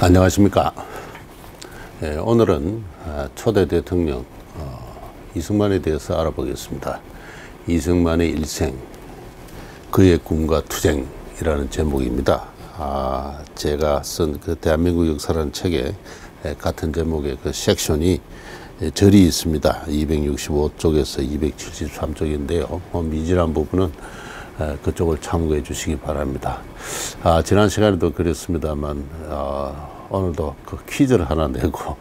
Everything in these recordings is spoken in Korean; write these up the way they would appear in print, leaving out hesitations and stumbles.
안녕하십니까. 오늘은 초대 대통령 이승만에 대해서 알아보겠습니다. 이승만의 일생, 그의 꿈과 투쟁이라는 제목입니다. 제가 쓴 그 대한민국 역사라는 책에 같은 제목의 그 섹션이 절이 있습니다. 265쪽에서 273쪽인데요. 미진한 부분은 그쪽을 참고해 주시기 바랍니다. 지난 시간에도 그랬습니다만 오늘도 그 퀴즈를 하나 내고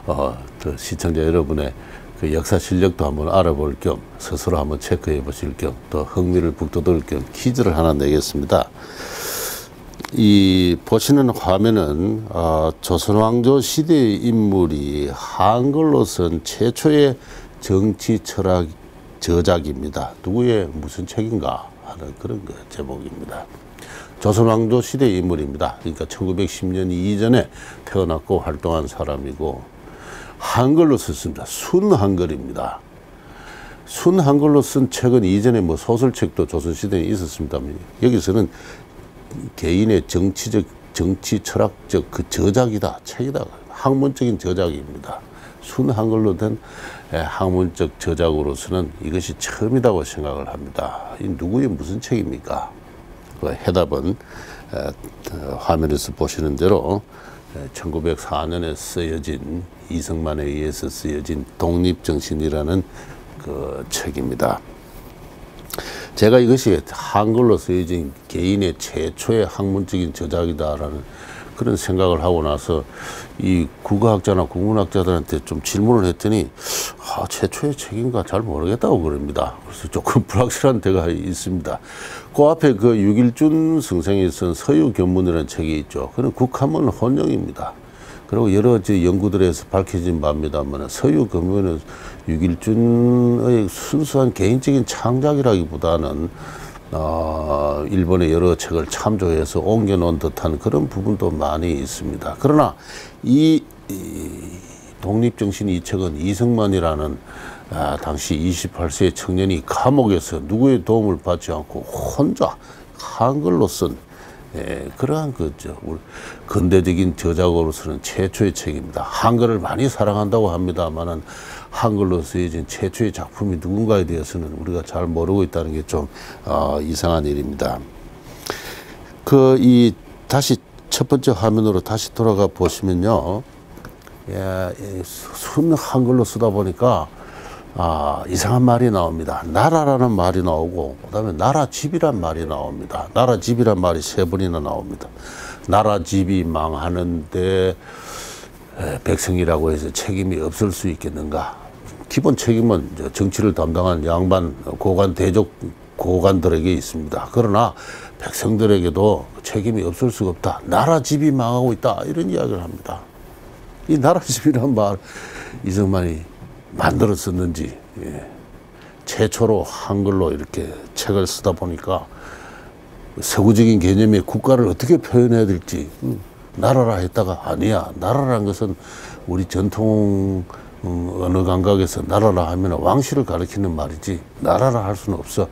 또 시청자 여러분의 그 역사 실력도 한번 알아볼 겸 스스로 한번 체크해 보실 겸 또 흥미를 북돋을 겸 퀴즈를 하나 내겠습니다. 이 보시는 화면은 조선왕조 시대의 인물이 한글로 쓴 최초의 정치 철학 저작입니다. 누구의 무슨 책인가 하는 그런 그 제목입니다. 조선왕조 시대의 인물입니다. 그러니까 1910년 이전에 태어났고 활동한 사람이고 한글로 썼습니다. 순한글입니다. 순한글로 쓴 책은 이전에 뭐 소설책도 조선시대에 있었습니다만 여기서는 개인의 정치적, 정치 철학적 그 저작이다, 책이다, 학문적인 저작입니다. 순한글로 된 학문적 저작으로서는 이것이 처음이라고 생각을 합니다. 이 누구의 무슨 책입니까? 그 해답은 화면에서 보시는 대로 1904년에 쓰여진 이승만에 의해서 쓰여진 독립정신이라는 그 책입니다. 제가 이것이 한글로 쓰여진 개인의 최초의 학문적인 저작이다라는 그런 생각을 하고 나서 이 국어학자나 국문학자들한테 좀 질문을 했더니 최초의 책인가 잘 모르겠다고 그럽니다. 그래서 조금 불확실한 데가 있습니다. 그 앞에 그 유길준 선생이 쓴 서유견문이라는 책이 있죠. 그는 국한문 혼용입니다. 그리고 여러 연구들에서 밝혀진 바입니다만 서유견문은 유길준의 순수한 개인적인 창작이라기보다는 일본의 여러 책을 참조해서 옮겨놓은 듯한 그런 부분도 많이 있습니다. 그러나 이 독립정신 이 책은 이승만이라는 당시 28세의 청년이 감옥에서 누구의 도움을 받지 않고 혼자 한글로 쓴 그러한 근대적인 저작으로서는 최초의 책입니다. 한글을 많이 사랑한다고 합니다만은 한글로 쓰여진 최초의 작품이 누군가에 대해서는 우리가 잘 모르고 있다는 게 좀 이상한 일입니다. 다시 첫 번째 화면으로 다시 돌아가 보시면요, 순 한글로 쓰다 보니까 이상한 말이 나옵니다. 나라라는 말이 나오고 그다음에 나라집이란 말이 나옵니다. 나라집이란 말이 3번이나 나옵니다. 나라집이 망하는데 백성이라고 해서 책임이 없을 수 있겠는가? 기본 책임은 정치를 담당한 양반, 고관, 대족, 고관들에게 있습니다. 그러나 백성들에게도 책임이 없을 수가 없다. 나라집이 망하고 있다. 이런 이야기를 합니다. 이 나라집이란 말 이승만이 만들었었는지 최초로 한글로 이렇게 책을 쓰다 보니까 서구적인 개념의 국가를 어떻게 표현해야 될지 나라라 했다가 아니야. 나라라는 것은 우리 전통 언어 감각에서 나라라 하면 왕실을 가리키는 말이지 나라라 할 수는 없어.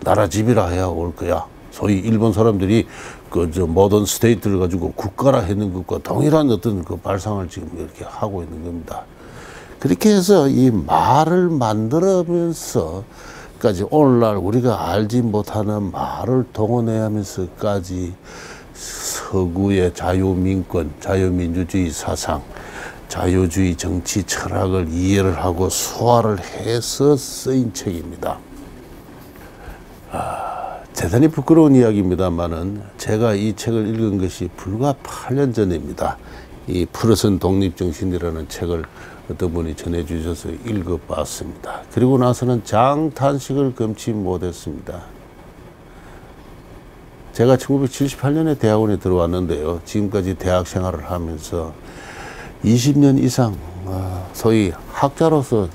나라집이라 해야 올 거야. 소위 일본 사람들이 모던 스테이트를 가지고 국가라 했는 것과 동일한 어떤 그 발상을 지금 이렇게 하고 있는 겁니다. 그렇게 해서 이 말을 만들어면서까지 오늘날 우리가 알지 못하는 말을 동원해야하면서까지 서구의 자유민권, 자유민주주의 사상, 자유주의 정치 철학을 이해를 하고 소화를 해서 쓰인 책입니다. 대단히 부끄러운 이야기입니다만은 제가 이 책을 읽은 것이 불과 8년 전입니다. 이 풀어선 독립정신이라는 책을 어떤 분이 전해주셔서 읽어봤습니다. 그리고 나서는 장탄식을 금치 못했습니다. 제가 1978년에 대학원에 들어왔는데요. 지금까지 대학 생활을 하면서 20년 이상 소위 학자로서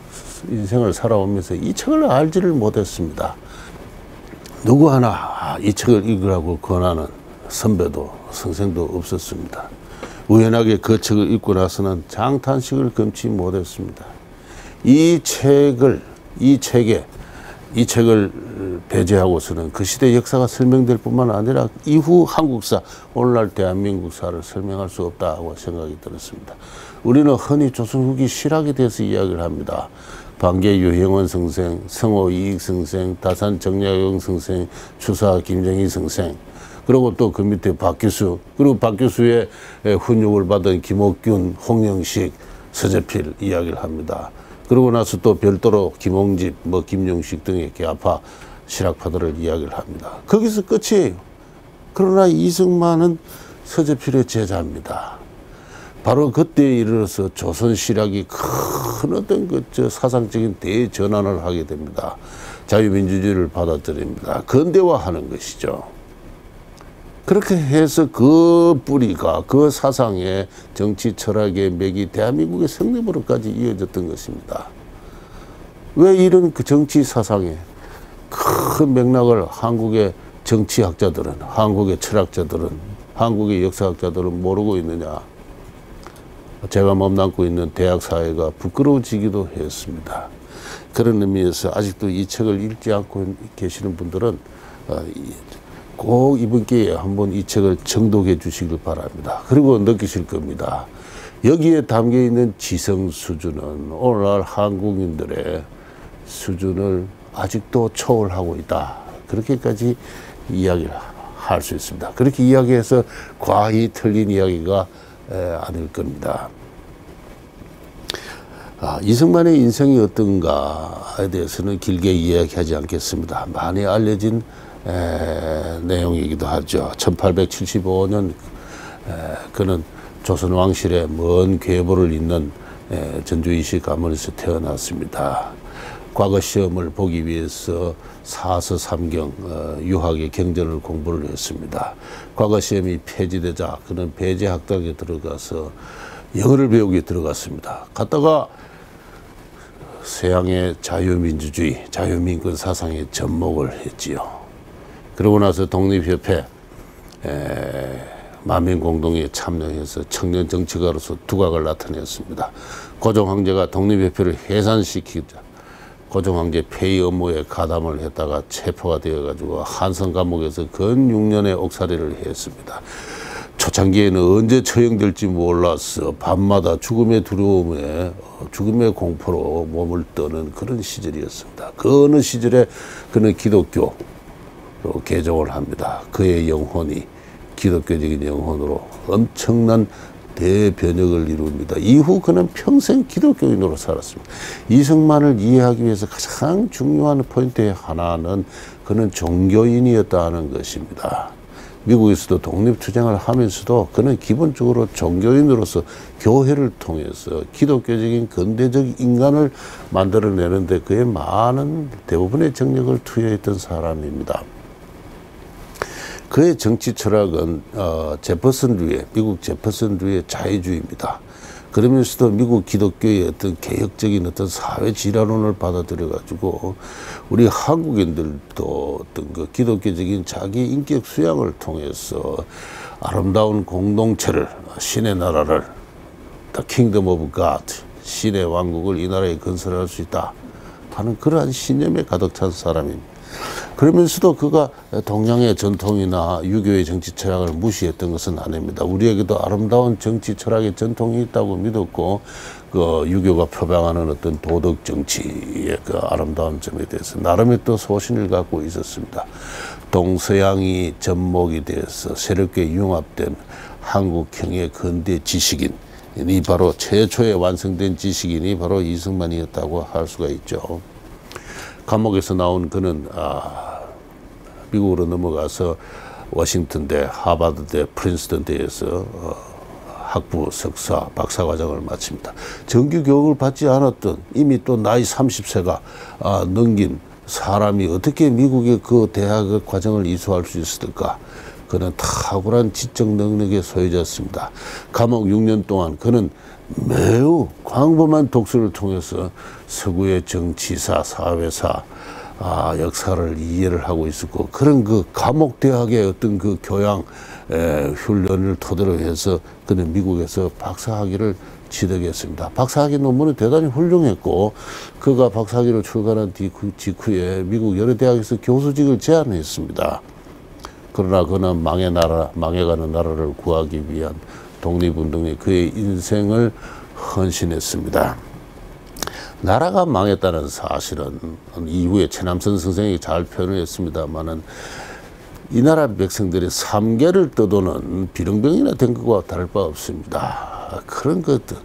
인생을 살아오면서 이 책을 알지를 못했습니다. 누구 하나 이 책을 읽으라고 권하는 선배도 선생도 없었습니다. 우연하게 그 책을 읽고 나서는 장탄식을 금치 못했습니다. 이 책을 배제하고서는 그 시대 역사가 설명될 뿐만 아니라 이후 한국사, 오늘날 대한민국사를 설명할 수 없다고 생각이 들었습니다. 우리는 흔히 조선 후기 실학에 대해서 이야기를 합니다. 반개 유형원 선생, 성호 이익 선생, 다산 정약용 선생, 추사 김정희 선생, 그리고 또 그 밑에 박규수, 그리고 박규수의 훈육을 받은 김옥균, 홍영식, 서재필 이야기를 합니다. 그러고 나서 또 별도로 김홍집, 김용식 등의 계파파 실학파들을 이야기를 합니다. 거기서 끝이에요. 그러나 이승만은 서재필의 제자입니다. 바로 그때에 이르러서 조선 실학이 큰 어떤 사상적인 대전환을 하게 됩니다. 자유민주주의를 받아들입니다. 근대화하는 것이죠. 그렇게 해서 그 뿌리가, 그 사상의 정치 철학의 맥이 대한민국의 성립으로까지 이어졌던 것입니다. 왜 이런 그 정치 사상의 큰 맥락을 한국의 정치학자들은, 한국의 철학자들은, 한국의 역사학자들은 모르고 있느냐? 제가 몸담고 있는 대학 사회가 부끄러워지기도 했습니다. 그런 의미에서 아직도 이 책을 읽지 않고 계시는 분들은 꼭 이번 기회에 한번 이 책을 정독해 주시길 바랍니다. 그리고 느끼실 겁니다. 여기에 담겨 있는 지성 수준은 오늘날 한국인들의 수준을 아직도 초월하고 있다. 그렇게까지 이야기를 할 수 있습니다. 그렇게 이야기해서 과히 틀린 이야기가 아닐 겁니다. 이승만의 인생이 어떤가에 대해서는 길게 이야기하지 않겠습니다. 많이 알려진 내용이기도 하죠. 1875년 그는 조선 왕실의 먼 계보를 잇는 전주이시 가문에서 태어났습니다. 과거 시험을 보기 위해서 사서 삼경 유학의 경전을 공부를 했습니다. 과거 시험이 폐지되자 그는 배제학당에 들어가서 영어를 배우기 들어갔습니다. 갔다가 서양의 자유민주주의, 자유민권 사상에 접목을 했지요. 그러고 나서 독립협회 만민공동에 참여해서 청년 정치가로서 두각을 나타냈습니다. 고종황제가 독립협회를 해산시키자 고종황제 폐위 업무에 가담을 했다가 체포가 되어가지고 한성 감옥에서 근 6년의 옥살이를 했습니다. 초창기에는 언제 처형될지 몰라서 밤마다 죽음의 두려움에 죽음의 공포로 몸을 떠는 그런 시절이었습니다. 그 어느 시절에 그는 기독교로 개종을 합니다. 그의 영혼이 기독교적인 영혼으로 엄청난 대변혁을 이룹니다. 이후 그는 평생 기독교인으로 살았습니다. 이승만을 이해하기 위해서 가장 중요한 포인트의 하나는 그는 종교인이었다는 것입니다. 미국에서도 독립투쟁을 하면서도 그는 기본적으로 종교인으로서 교회를 통해서 기독교적인 근대적 인간을 만들어내는데 그의 많은 대부분의 정력을 투여했던 사람입니다. 그의 정치 철학은 제퍼슨류의, 미국 제퍼슨류의 자유주의입니다. 그러면서도 미국 기독교의 어떤 개혁적인 어떤 사회 진화론을 받아들여 가지고 우리 한국인들도 어떤 그 기독교적인 자기 인격 수양을 통해서 아름다운 공동체를, 신의 나라를, The Kingdom of God, 신의 왕국을 이 나라에 건설할 수 있다 하는 그러한 신념에 가득 찬 사람입니다. 그러면서도 그가 동양의 전통이나 유교의 정치 철학을 무시했던 것은 아닙니다. 우리에게도 아름다운 정치 철학의 전통이 있다고 믿었고, 그 유교가 표방하는 어떤 도덕 정치의 그 아름다운 점에 대해서 나름의 또 소신을 갖고 있었습니다. 동서양이 접목이 돼서 새롭게 융합된 한국형의 근대 지식인, 이 바로 최초에 완성된 지식인이 바로 이승만이었다고 할 수가 있죠. 감옥에서 나온 그는 미국으로 넘어가서 워싱턴대, 하버드대, 프린스턴대에서 학부, 석사, 박사과정을 마칩니다. 정규 교육을 받지 않았던 이미 또 나이 30세가 넘긴 사람이 어떻게 미국의 그 대학 과정을 이수할 수 있었을까? 그는 탁월한 지적 능력의 소유자였습니다. 감옥 6년 동안 그는 매우 광범한 독서를 통해서 서구의 정치사, 사회사, 역사를 이해를 하고 있었고, 그런 그 감옥 대학의 어떤 그 교양, 훈련을 토대로 해서 그는 미국에서 박사학위를 취득했습니다. 박사학위 논문은 대단히 훌륭했고 그가 박사학위로 출간한 직후에 미국 여러 대학에서 교수직을 제안했습니다. 그러나 그는 망해가는 나라를 구하기 위한 독립운동에 그의 인생을 헌신했습니다. 나라가 망했다는 사실은 이후에 최남선 선생이 잘 표현을 했습니다만은 이 나라 백성들이 삼계를 떠도는 비릉병이나 된 것과 다를 바 없습니다. 그런 것들은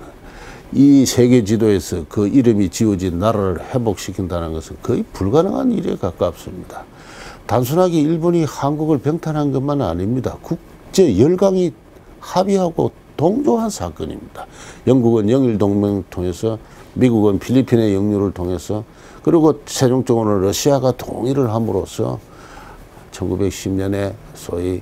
이 세계 지도에서 그 이름이 지어진 나라를 회복시킨다는 것은 거의 불가능한 일에 가깝습니다. 단순하게 일본이 한국을 병탄한 것만 아닙니다. 국제 열강이 합의하고 동조한 사건입니다. 영국은 영일동맹을 통해서, 미국은 필리핀의 영유를 통해서, 그리고 최종적으로 러시아가 동의를 함으로써 1910년에 소위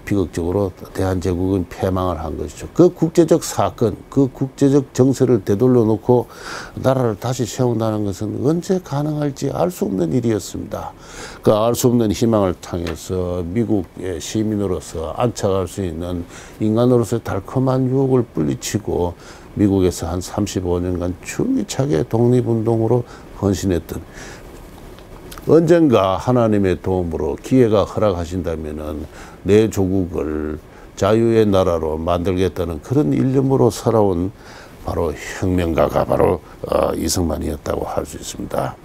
비극적으로 대한제국은 패망을 한 것이죠. 그 국제적 사건, 그 국제적 정세를 되돌려 놓고 나라를 다시 세운다는 것은 언제 가능할지 알 수 없는 일이었습니다. 그 알 수 없는 희망을 향해서 미국의 시민으로서 안착할 수 있는 인간으로서의 달콤한 유혹을 뿌리치고 미국에서 한 35년간 줄기차게 독립운동으로 헌신했던, 언젠가 하나님의 도움으로 기회가 허락하신다면은 내 조국을 자유의 나라로 만들겠다는 그런 일념으로 살아온 바로 혁명가가 바로 이승만이었다고 할 수 있습니다.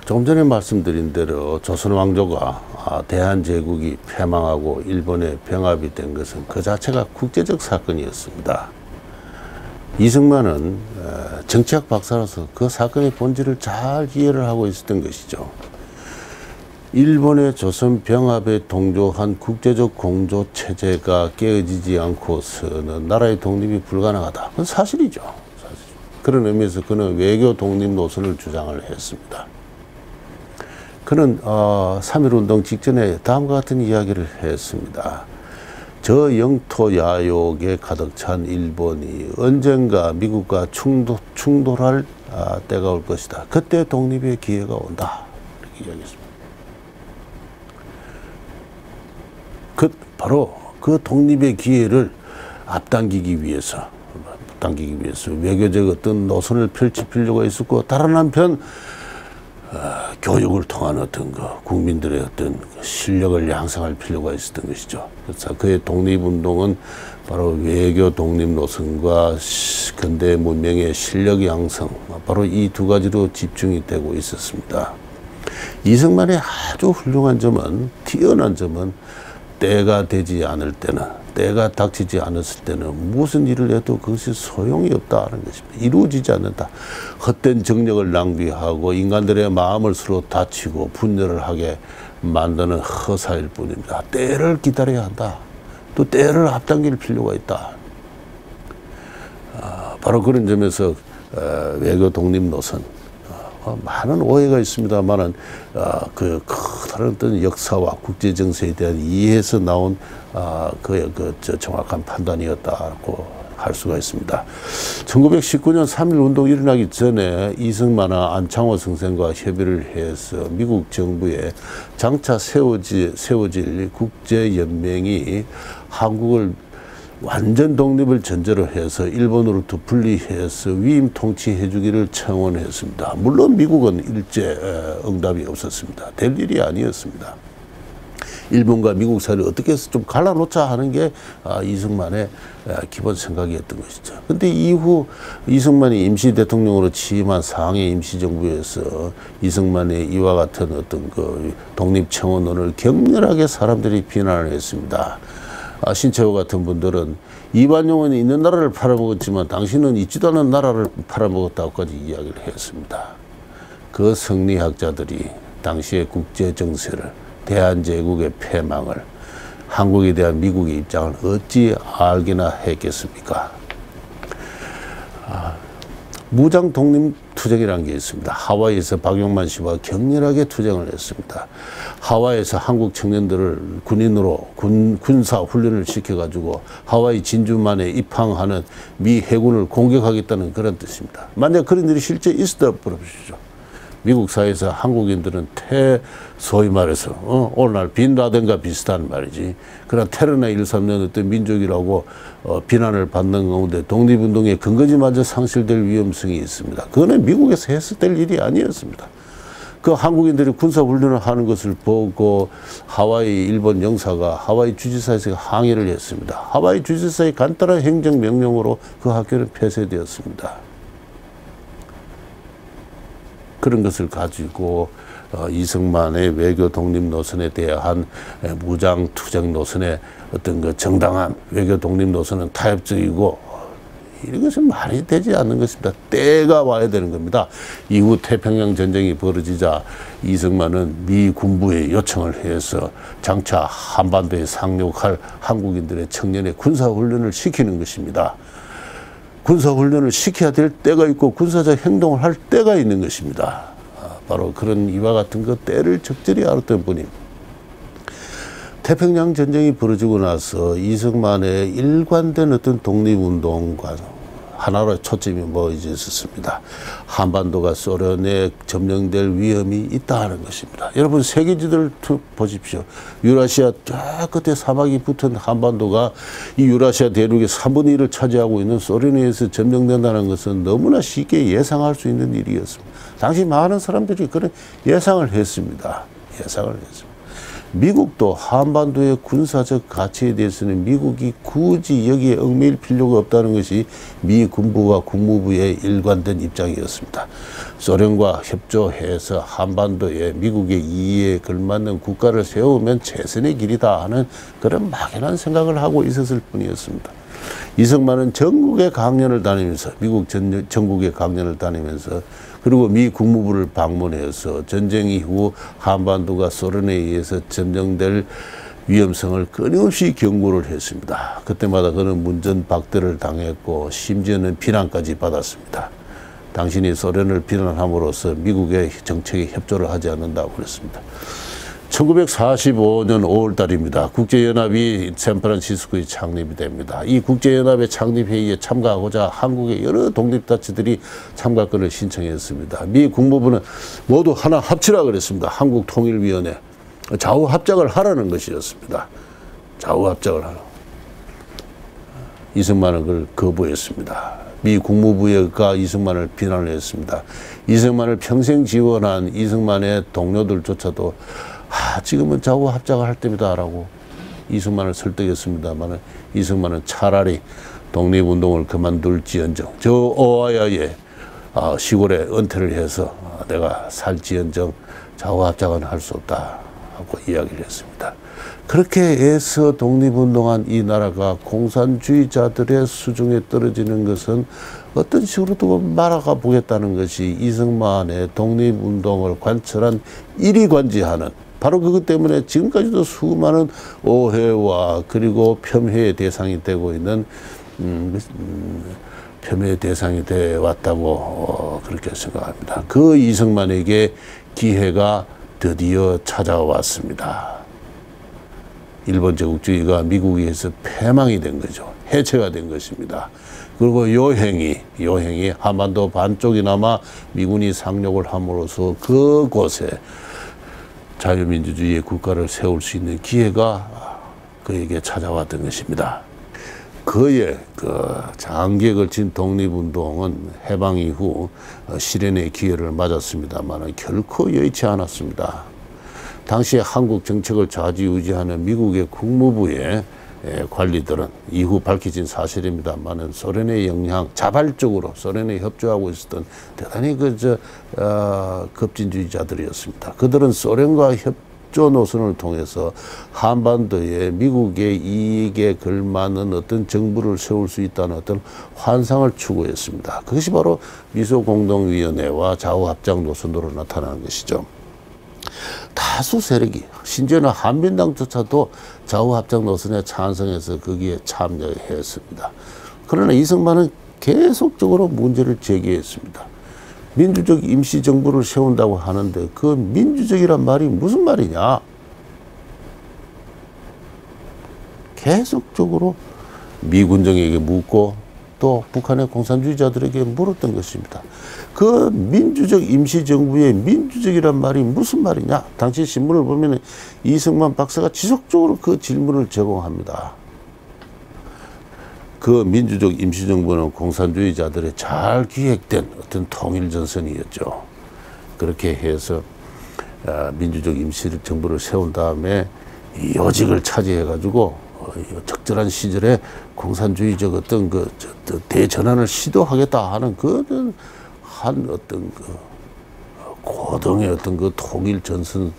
조금 전에 말씀드린 대로 조선 왕조가 대한제국이 패망하고 일본에 병합이 된 것은 그 자체가 국제적 사건이었습니다. 이승만은 정치학 박사로서 그 사건의 본질을 잘 이해를 하고 있었던 것이죠. 일본의 조선 병합에 동조한 국제적 공조 체제가 깨어지지 않고서는 나라의 독립이 불가능하다. 그건 사실이죠. 그런 의미에서 그는 외교 독립 노선을 주장을 했습니다. 그는 3.1운동 직전에 다음과 같은 이야기를 했습니다. 저 영토 야욕에 가득 찬 일본이 언젠가 미국과 충돌할 때가 올 것이다. 그때 독립의 기회가 온다. 이렇게 이야기했습니다. 바로 그 독립의 기회를 앞당기기 위해서 외교적 어떤 노선을 펼칠 필요가 있었고, 다른 한편 교육을 통한 어떤 국민들의 어떤 실력을 양성할 필요가 있었던 것이죠. 그래서 그의 독립운동은 바로 외교 독립 노선과 근대 문명의 실력 양성, 바로 이 두 가지로 집중이 되고 있었습니다. 이승만의 아주 훌륭한 점은, 뛰어난 점은 때가 되지 않을 때는, 때가 닥치지 않았을 때는 무슨 일을 해도 그것이 소용이 없다는 것입니다. 이루어지지 않는다. 헛된 정력을 낭비하고 인간들의 마음을 서로 다치고 분열을 하게 만드는 허사일 뿐입니다. 때를 기다려야 한다. 또 때를 앞당길 필요가 있다. 바로 그런 점에서 외교 독립 노선, 많은 오해가 있습니다만은 그 다른 어떤 역사와 국제 정세에 대한 이해에서 나온 정확한 판단이었다고 할 수가 있습니다. 1919년 3.1 운동이 일어나기 전에 이승만과 안창호 선생과 협의를 해서 미국 정부에 장차 세워질 국제연맹이 한국을 완전 독립을 전제로 해서 일본으로부터 분리해서 위임 통치해 주기를 청원했습니다. 물론 미국은 일제 응답이 없었습니다. 될 일이 아니었습니다. 일본과 미국 사이를 어떻게 해서 좀 갈라놓자 하는 게 이승만의 기본 생각이었던 것이죠. 근데 이후 이승만이 임시 대통령으로 취임한 상해 임시정부에서 이승만의 이와 같은 어떤 독립청원론을 격렬하게 사람들이 비난을 했습니다. 신채호 같은 분들은 이반용은 있는 나라를 팔아먹었지만 당신은 있지도 않은 나라를 팔아먹었다고까지 이야기를 했습니다. 그 성리학자들이 당시의 국제 정세를, 대한제국의 패망을, 한국에 대한 미국의 입장을 어찌 알기나 했겠습니까? 무장 독립 투쟁이라는 게 있습니다. 하와이에서 박용만 씨와 격렬하게 투쟁을 했습니다. 하와이에서 한국 청년들을 군인으로 군사 훈련을 시켜가지고 하와이 진주만에 입항하는 미 해군을 공격하겠다는 그런 뜻입니다. 만약 그런 일이 실제 있었다 보십시오. 미국 사회에서 한국인들은 소위 말해서 오늘날 빈라덴과 비슷한 말이지. 그런 테러나 일삼는 어떤 민족이라고 비난을 받는 가운데 독립운동의 근거지마저 상실될 위험성이 있습니다. 그거는 미국에서 했을 일이 아니었습니다. 그 한국인들이 군사훈련을 하는 것을 보고 하와이 일본 영사가 하와이 주지사에서 항의를 했습니다. 하와이 주지사의 간단한 행정명령으로 그 학교는 폐쇄되었습니다. 그런 것을 가지고 이승만의 외교 독립 노선에 대한 무장 투쟁 노선의 어떤 그 정당한 외교 독립 노선은 타협적이고 이런 것은 말이 되지 않는 것입니다. 때가 와야 되는 겁니다. 이후 태평양 전쟁이 벌어지자 이승만은 미 군부에 요청을 해서 장차 한반도에 상륙할 한국인들의 청년의 군사훈련을 시키는 것입니다. 군사훈련을 시켜야 될 때가 있고 군사적 행동을 할 때가 있는 것입니다. 바로 그런 이와 같은 그 때를 적절히 알았던 분이 태평양 전쟁이 벌어지고 나서 이승만의 일관된 어떤 독립운동과 하나로 초점이 모여져 있었습니다. 한반도가 소련에 점령될 위험이 있다는 것입니다. 여러분 세계 지도를 보십시오. 유라시아 저 끝에 사막이 붙은 한반도가 이 유라시아 대륙의 3분의 1을 차지하고 있는 소련에 의해서 점령된다는 것은 너무나 쉽게 예상할 수 있는 일이었습니다. 당시 많은 사람들이 그런 예상을 했습니다. 미국도 한반도의 군사적 가치에 대해서는 미국이 굳이 여기에 얽매일 필요가 없다는 것이 미 군부와 국무부의 일관된 입장이었습니다. 소련과 협조해서 한반도에 미국의 이해에 걸맞는 국가를 세우면 최선의 길이다 하는 그런 막연한 생각을 하고 있었을 뿐이었습니다. 이승만은 전국의 강연을 다니면서 미국 전국의 강연을 다니면서 그리고 미 국무부를 방문해서 전쟁 이후 한반도가 소련에 의해서 점령될 위험성을 끊임없이 경고를 했습니다. 그때마다 그는 문전박대를 당했고 심지어는 비난까지 받았습니다. 당신이 소련을 비난함으로써 미국의 정책에 협조를 하지 않는다고 그랬습니다. 1945년 5월 달입니다. 국제연합이 샌프란시스코에 창립이 됩니다. 이 국제연합의 창립회의에 참가하고자 한국의 여러 독립단체들이 참가권을 신청했습니다. 미 국무부는 모두 하나 합치라 그랬습니다. 한국통일위원회. 좌우합작을 하라는 것이었습니다. 좌우합작을 하라. 이승만은 그걸 거부했습니다. 미 국무부가 이승만을 비난을 했습니다. 이승만을 평생 지원한 이승만의 동료들조차도 지금은 좌우합작을 할 때입니다라고 이승만을 설득했습니다만 이승만은 차라리 독립운동을 그만둘지언정 저 오하야의 시골에 은퇴를 해서 내가 살지언정 좌우합작은 할 수 없다 하고 이야기를 했습니다. 그렇게 해서 독립운동한 이 나라가 공산주의자들의 수중에 떨어지는 것은 어떤 식으로도 말아가 보겠다는 것이 이승만의 독립운동을 관철한 일이관지하는 바로 그것 때문에 지금까지도 수많은 오해와 그리고 폄훼의 대상이 되고 있는 폄훼의 대상이 되어 왔다고 그렇게 생각합니다. 그 이승만에게 기회가 드디어 찾아왔습니다. 일본 제국주의가 미국에 의해서 패망이 된 거죠. 해체가 된 것입니다. 그리고 요행이 한반도 반쪽이나마 미군이 상륙을 함으로써 그곳에 자유민주주의의 국가를 세울 수 있는 기회가 그에게 찾아왔던 것입니다. 그의 장기에 걸친 독립운동은 해방 이후 실현의 기회를 맞았습니다만 결코 여의치 않았습니다. 당시 한국 정책을 좌지우지하는 미국의 국무부의 관리들은 이후 밝혀진 사실입니다만 소련의 영향, 자발적으로 소련에 협조하고 있었던 대단히 급진주의자들이었습니다. 그들은 소련과 협조 노선을 통해서 한반도에 미국의 이익에 걸맞는 어떤 정부를 세울 수 있다는 어떤 환상을 추구했습니다. 그것이 바로 미소공동위원회와 좌우합작 노선으로 나타나는 것이죠. 다수 세력이 심지어는 한민당조차도 좌우합작 노선에 찬성해서 거기에 참여했습니다. 그러나 이승만은 계속적으로 문제를 제기했습니다. 민주적 임시정부를 세운다고 하는데 그 민주적이란 말이 무슨 말이냐? 계속적으로 미군정에게 묻고 또 북한의 공산주의자들에게 물었던 것입니다. 그 민주적 임시정부의 민주적이란 말이 무슨 말이냐? 당시 신문을 보면 이승만 박사가 지속적으로 그 질문을 제공합니다. 그 민주적 임시정부는 공산주의자들의 잘 기획된 어떤 통일전선이었죠. 그렇게 해서 민주적 임시정부를 세운 다음에 요직을 차지해가지고 적절한 시절에 공산주의적 어떤 그 대전환을 시도하겠다 하는 그런 한 어떤 그 고등의 어떤 그 통일 전선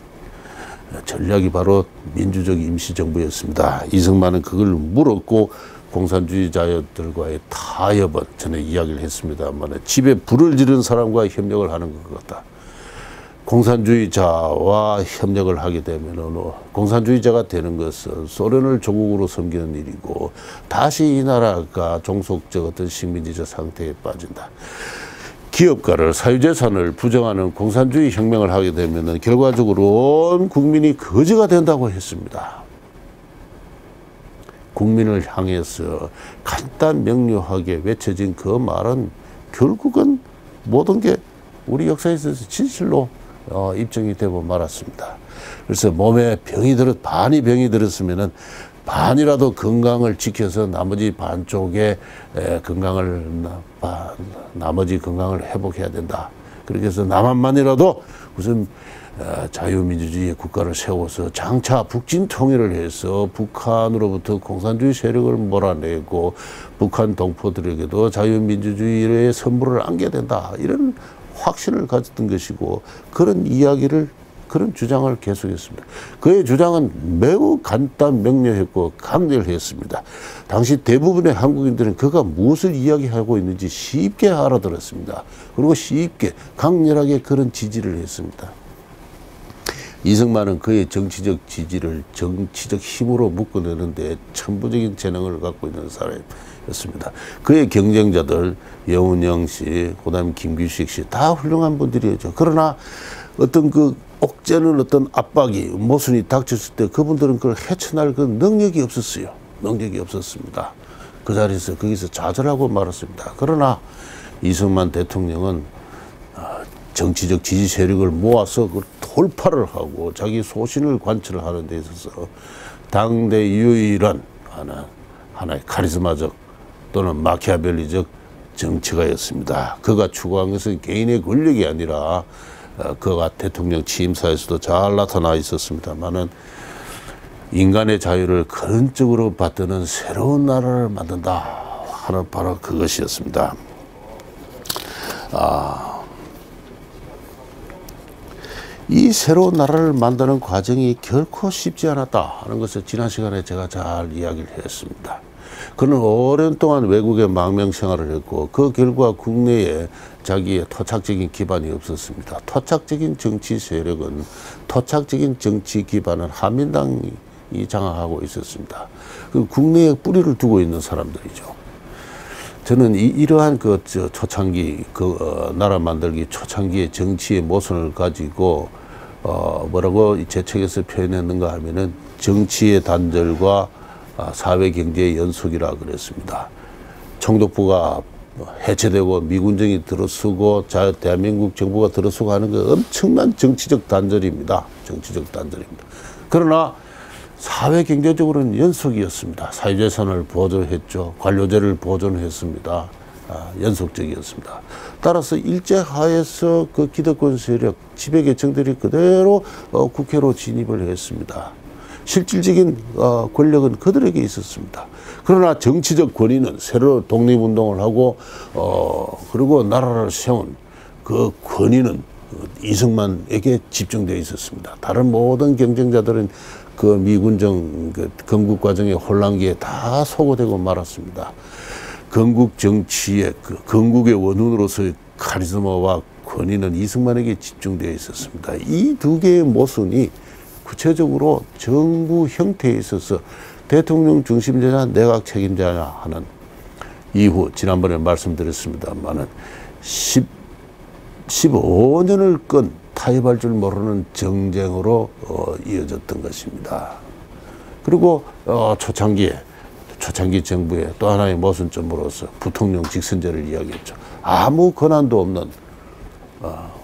전략이 바로 민주적 임시정부였습니다. 이승만은 그걸 물었고 공산주의자들과의 타협은 전에 이야기를 했습니다만 집에 불을 지른 사람과 협력을 하는 것 같다. 공산주의자와 협력을 하게 되면 공산주의자가 되는 것은 소련을 조국으로 섬기는 일이고 다시 이 나라가 종속적 어떤 식민지적 상태에 빠진다. 기업가를 사유재산을 부정하는 공산주의 혁명을 하게 되면 결과적으로 온 국민이 거지가 된다고 했습니다. 국민을 향해서 간단 명료하게 외쳐진 그 말은 결국은 모든 게 우리 역사에 있어서 진실로 입증이 되고 말았습니다. 그래서 몸에 반이 병이 들었으면은 반이라도 건강을 지켜서 나머지 반쪽의 나머지 건강을 회복해야 된다. 그렇게 해서 남한만이라도 우선 자유민주주의 국가를 세워서 장차 북진 통일을 해서 북한으로부터 공산주의 세력을 몰아내고 북한 동포들에게도 자유민주주의의 선물을 안겨야 된다. 이런 확신을 가졌던 것이고 그런 주장을 계속했습니다. 그의 주장은 매우 간단 명료했고 강렬했습니다. 당시 대부분의 한국인들은 그가 무엇을 이야기하고 있는지 쉽게 알아들었습니다. 그리고 쉽게 강렬하게 그런 지지를 했습니다. 이승만은 그의 정치적 지지를 정치적 힘으로 묶어내는데 천부적인 재능을 갖고 있는 사람이었습니다. 그의 경쟁자들 여운형 씨, 그다음에 김규식 씨 다 훌륭한 분들이었죠. 그러나 어떤 그 옥죄는 어떤 압박이 모순이 닥쳤을 때 그분들은 그걸 헤쳐날 그 능력이 없었어요. 능력이 없었습니다. 그 자리에서 거기서 좌절하고 말았습니다. 그러나 이승만 대통령은 정치적 지지 세력을 모아서 그 돌파를 하고 자기 소신을 관철하는 데 있어서 당대 유일한 하나의 카리스마적 또는 마키아벨리적 정치가였습니다. 그가 추구한 것은 개인의 권력이 아니라 그가 대통령 취임사에서도 잘 나타나 있었습니다만은 인간의 자유를 근원적으로 받드는 새로운 나라를 만든다 하는 바로 그것이었습니다. 이 새로운 나라를 만드는 과정이 결코 쉽지 않았다 하는 것을 지난 시간에 제가 잘 이야기를 했습니다. 그는 오랜 동안 외국에 망명 생활을 했고 그 결과 국내에 자기의 토착적인 기반이 없었습니다. 토착적인 정치 세력은 토착적인 정치 기반은 한민당이 장악하고 있었습니다. 그 국내에 뿌리를 두고 있는 사람들이죠. 저는 이러한 초창기 나라 만들기 초창기의 정치의 모순을 가지고 뭐라고 제 책에서 표현했는가 하면은 정치의 단절과 사회 경제의 연속이라 그랬습니다. 총독부가 해체되고 미군정이 들어서고 대한민국 정부가 들어서고 하는 그 엄청난 정치적 단절입니다. 정치적 단절입니다. 그러나 사회 경제적으로는 연속이었습니다. 사유재산을 보존했죠. 관료제를 보존했습니다. 연속적이었습니다. 따라서 일제하에서 그 기득권 세력, 지배계층들이 그대로 국회로 진입을 했습니다. 실질적인 권력은 그들에게 있었습니다. 그러나 정치적 권위는 새로 독립운동을 하고 그리고 나라를 세운 그 권위는 이승만에게 집중되어 있었습니다. 다른 모든 경쟁자들은 그 미군정 건국 과정의 혼란기에 다 소거되고 말았습니다. 건국 정치의 건국의 원hun으로서의 카리스마와 권위는 이승만에게 집중되어 있었습니다. 이 두 개의 모순이 구체적으로 정부 형태에 있어서 대통령 중심제냐 내각 책임자냐 하는 이후 지난번에 말씀드렸습니다만은 15년을 끈 타협할 줄 모르는 정쟁으로 이어졌던 것입니다. 그리고 초창기 정부의 또 하나의 모순점으로서 부통령 직선제를 이야기했죠. 아무 권한도 없는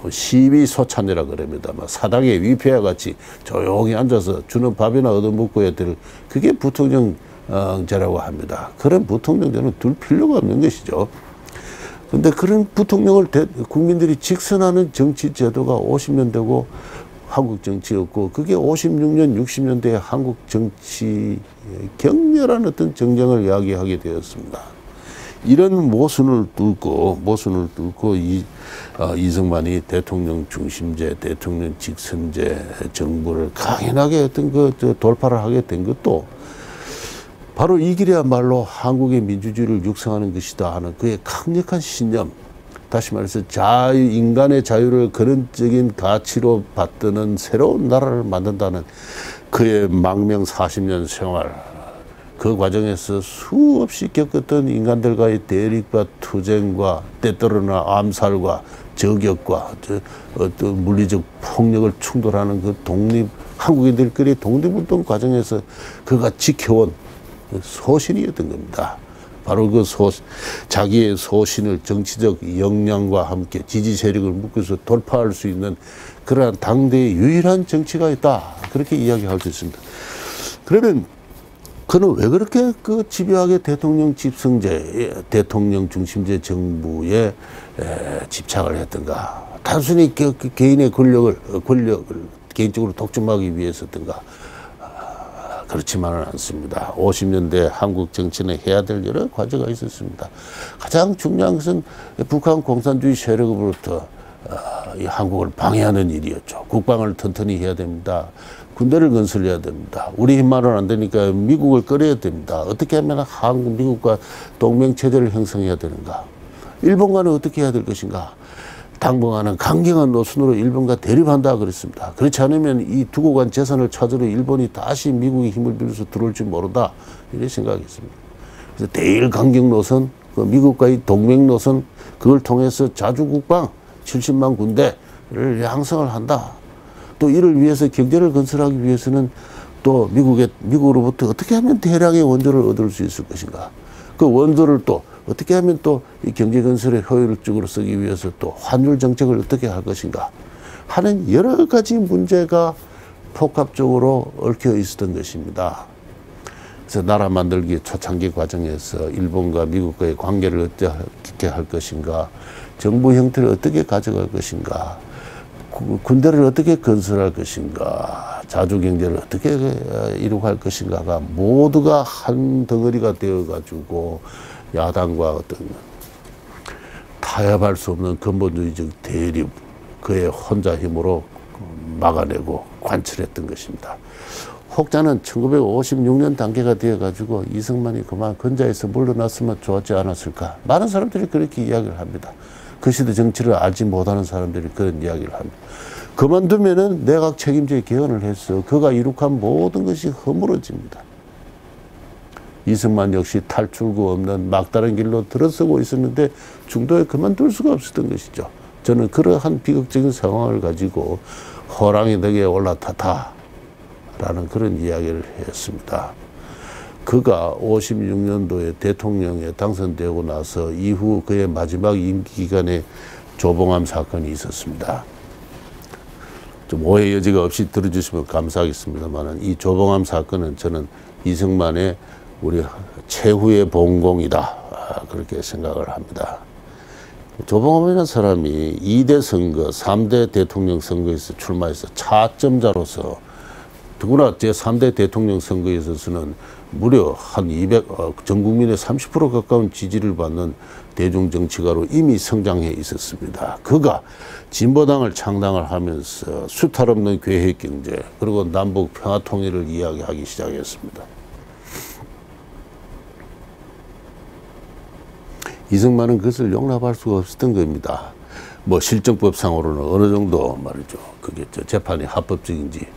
시비소찬이라 그럽니다. 사당의 위패와 같이 조용히 앉아서 주는 밥이나 얻어먹고야 될 그게 부통령제라고 합니다. 그런 부통령제는 둘 필요가 없는 것이죠. 그런데 그런 부통령을 국민들이 직선하는 정치 제도가 50년대고 한국 정치였고, 그게 56년, 60년대에 한국 정치 격렬한 어떤 정쟁을 이야기하게 되었습니다. 이런 모순을 뚫고 이승만이 대통령 중심제, 대통령 직선제 정부를 강인하게 어떤 돌파를 하게 된 것도 바로 이 길이야말로 한국의 민주주의를 육성하는 것이다 하는 그의 강력한 신념, 다시 말해서 인간의 자유를 근원적인 가치로 받드는 새로운 나라를 만든다는 그의 망명 40년 생활, 그 과정에서 수없이 겪었던 인간들과의 대립과 투쟁과 때때로는 암살과 저격과 어떤 물리적 폭력을 충돌하는 그 한국인들끼리 독립운동 과정에서 그가 지켜온 소신이었던 겁니다. 바로 그 자기의 소신을 정치적 역량과 함께 지지 세력을 묶어서 돌파할 수 있는 그러한 당대의 유일한 정치가 있다, 그렇게 이야기할 수 있습니다. 그러면 그는 왜 그렇게 집요하게 대통령 집성제, 대통령 중심제 정부에 집착을 했던가? 단순히 개인의 권력을 개인적으로 독점하기 위해서였던가? 그렇지만은 않습니다. 50년대 한국 정치는 해야 될 여러 과제가 있었습니다. 가장 중요한 것은 북한 공산주의 세력으로부터 이 한국을 방해하는 일이었죠. 국방을 튼튼히 해야 됩니다. 군대를 건설해야 됩니다. 우리 힘만은 안 되니까 미국을 끌어야 됩니다. 어떻게 하면 미국과 동맹체제를 형성해야 되는가? 일본과는 어떻게 해야 될 것인가? 당분간은 강경한 노선으로 일본과 대립한다 그랬습니다. 그렇지 않으면 이 두고 간 재산을 찾으러 일본이 다시 미국의 힘을 빌려서 들어올지 모른다, 이런 생각했습니다. 그래서 대일 강경 노선, 미국과의 동맹 노선, 그걸 통해서 자주국방 70만 군대를 양성을 한다. 또 이를 위해서 경제를 건설하기 위해서는 또 미국으로부터 어떻게 하면 대량의 원조를 얻을 수 있을 것인가? 그 원조를 또 어떻게 하면 또 이 경제 건설에 효율적으로 쓰기 위해서 또 환율 정책을 어떻게 할 것인가 하는 여러 가지 문제가 복합적으로 얽혀 있었던 것입니다. 그래서 나라 만들기 초창기 과정에서 일본과 미국과의 관계를 어떻게 할 것인가, 정부 형태를 어떻게 가져갈 것인가, 군대를 어떻게 건설할 것인가, 자주경제를 어떻게 이룩할 것인가가 모두가 한 덩어리가 되어가지고 야당과 어떤 타협할 수 없는 근본주의적 대립, 그의 혼자 힘으로 막아내고 관철했던 것입니다. 혹자는 1956년 단계가 되어가지고 이승만이 그만 근자에서 물러났으면 좋았지 않았을까. 많은 사람들이 그렇게 이야기를 합니다. 그 시대 정치를 알지 못하는 사람들이 그런 이야기를 합니다. 그만두면은 내각 책임제 개헌을 해서 그가 이룩한 모든 것이 허물어집니다. 이승만 역시 탈출구 없는 막다른 길로 들어서고 있었는데 중도에 그만둘 수가 없었던 것이죠. 저는 그러한 비극적인 상황을 가지고 호랑이 덕에 올라탔다라는 그런 이야기를 했습니다. 그가 56년도에 대통령에 당선되고 나서 이후 그의 마지막 임기 기간에 조봉암 사건이 있었습니다. 좀 오해 여지가 없이 들어주시면 감사하겠습니다만, 이 조봉암 사건은 저는 이승만의 우리 최후의 본공이다, 그렇게 생각을 합니다. 조봉암이라는 사람이 2대 선거, 3대 대통령 선거에서 출마해서 차점자로서, 더구나 제3대 대통령 선거에 있어서는 무려 전 국민의 30% 가까운 지지를 받는 대중정치가로 이미 성장해 있었습니다. 그가 진보당을 창당을 하면서 수탈 없는 계획경제, 그리고 남북 평화통일을 이야기하기 시작했습니다. 이승만은 그것을 용납할 수가 없었던 겁니다. 뭐 실정법상으로는 어느 정도 말이죠, 그게 재판이 합법적인지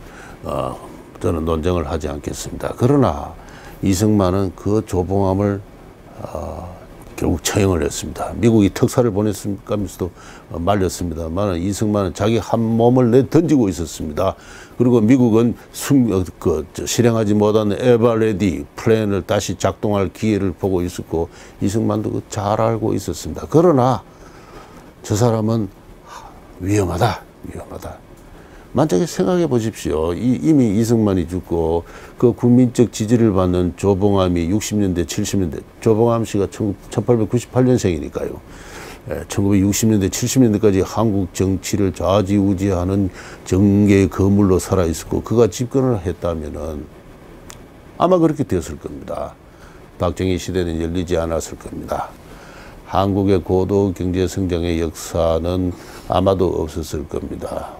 저는 논쟁을 하지 않겠습니다. 그러나 이승만은 그 조봉암을 결국 처형을 했습니다. 미국이 특사를 보냈습니까 하면서도 말렸습니다만 이승만은 자기 한 몸을 내 던지고 있었습니다. 그리고 미국은 실행하지 못한 에버레디 플랜을 다시 작동할 기회를 보고 있었고 이승만도 잘 알고 있었습니다. 그러나 저 사람은 위험하다. 만약에 생각해 보십시오. 이미 이승만이 죽고 그 국민적 지지를 받는 조봉암이 60년대, 70년대, 조봉암 씨가 1898년생이니까요. 1960년대, 70년대까지 한국 정치를 좌지우지하는 정계의 거물로 살아 있었고 그가 집권을 했다면은 아마 그렇게 되었을 겁니다. 박정희 시대는 열리지 않았을 겁니다. 한국의 고도 경제 성장의 역사는 아마도 없었을 겁니다.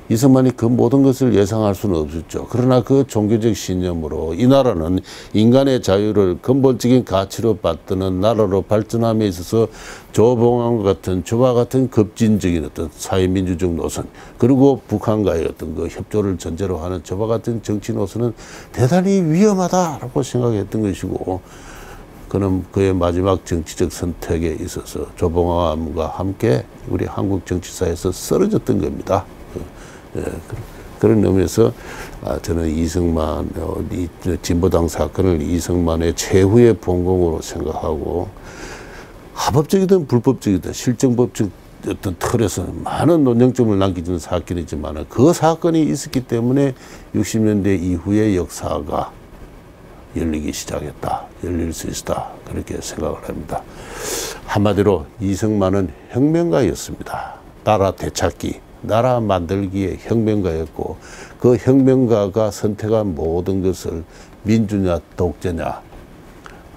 이승만이 그 모든 것을 예상할 수는 없었죠. 그러나 그 종교적 신념으로 이 나라는 인간의 자유를 근본적인 가치로 받드는 나라로 발전함에 있어서 조봉암과 같은 저와 같은 급진적인 어떤 사회민주적 노선 그리고 북한과의 어떤 그 협조를 전제로 하는 저와 같은 정치 노선은 대단히 위험하다라고 생각했던 것이고 그는 그의 마지막 정치적 선택에 있어서 조봉암과 함께 우리 한국 정치사에서 쓰러졌던 겁니다. 그런 의미에서 저는 이승만, 이 진보당 사건을 이승만의 최후의 본공으로 생각하고 합법적이든 불법적이든 실정법적 어떤 틀에서 많은 논쟁점을 남기는 사건이지만 그 사건이 있었기 때문에 60년대 이후의 역사가 열리기 시작했다. 열릴 수 있다. 그렇게 생각을 합니다. 한마디로 이승만은 혁명가였습니다. 나라 되찾기. 나라 만들기의 혁명가였고 그 혁명가가 선택한 모든 것을 민주냐 독재냐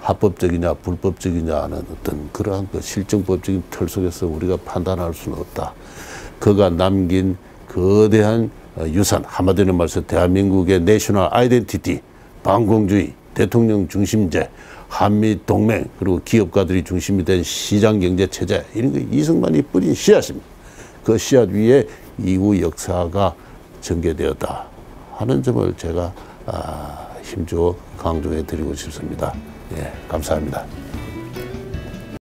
합법적이냐 불법적이냐 하는 어떤 그러한 그 실정법적인 틀 속에서 우리가 판단할 수는 없다. 그가 남긴 거대한 유산 한마디로 말해서 대한민국의 내셔널 아이덴티티 반공주의 대통령 중심제 한미 동맹 그리고 기업가들이 중심이 된 시장경제 체제 이런 거 이승만이 뿌린 씨앗입니다. 그 씨앗 위에 이후 역사가 전개되었다 하는 점을 제가 힘주어 강조해 드리고 싶습니다. 예, 감사합니다.